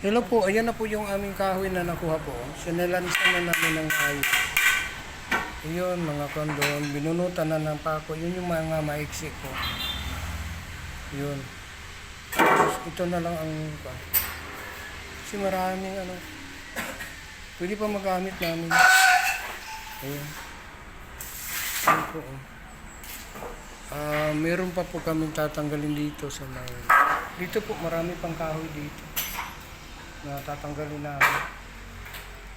Hello po, ayan na po yung aming kahoy na nakuha po. Sinilansan na namin ng kahoy. Ayun, mga kondon, binunutan na ng pako. Yun yung mga maiksi ko. Yun. Tapos ito na lang ang kasi maraming ano. Pwede pa magamit namin. Ayun. Ayun po. Meron pa po kaming tatanggalin dito sa may... Dito po, marami pang kahoy dito na tatanggalin namin.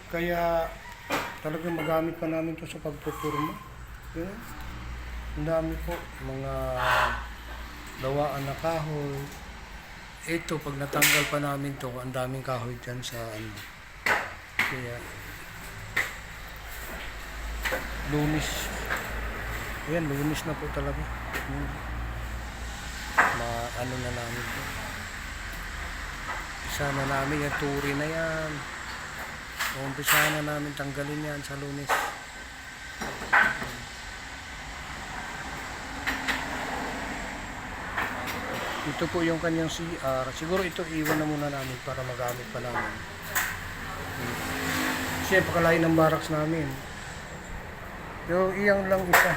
Kaya talagang magamit pa namin to sa pagpupurma. Yun. Ang dami po, mga lawaan na kahoy. Ito, pag natanggal pa namin to, ang daming kahoy dyan sa ano. Kaya, Lunis. Ayan, Lunis na po talaga. Ano na namin to. Umpisa na namin yung turi na yan. Umpisa na namin tanggalin yan sa Lunes. Ito po yung kanyang CR. Siguro ito iwan na muna namin para magamit pa namin. Kasi pakalain ng barracks namin. Yung iyang lang isa.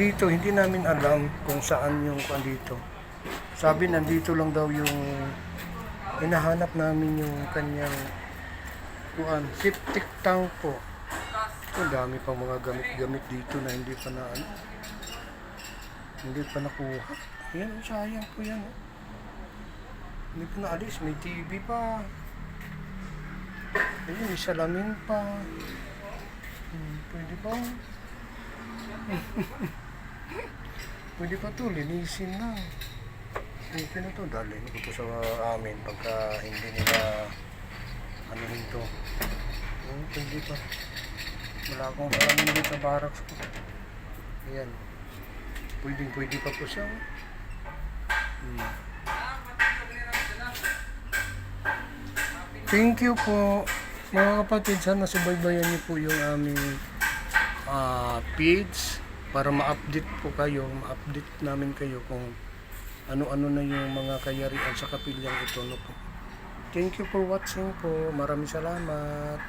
Dito, hindi namin alam kung saan yung dito. Sabi, nandito lang daw yung hinahanap namin yung kanyang septic tank po. Ang dami pa mga gamit-gamit dito na hindi pa na hindi pa nakuha. Yan, sayang po yan. Hindi pa naalis. May TV pa. Ayun, may salamin pa. Pwede pa. Pwede pa to, linisin na. Okay na to, dalhin ko to sa amin pagka hindi nila anuhin to. Pwede pa. Wala akong salamin dito sa barracks ko. Ayan. Pwede pa po siya. Thank you po mga kapatid, sana subaybayan niyo po yung aming page para ma-update po kayo, ma-update namin kayo kung ano-ano na yung mga kayarian sa kapilyang ito. No po. Thank you for watching po. Maraming salamat.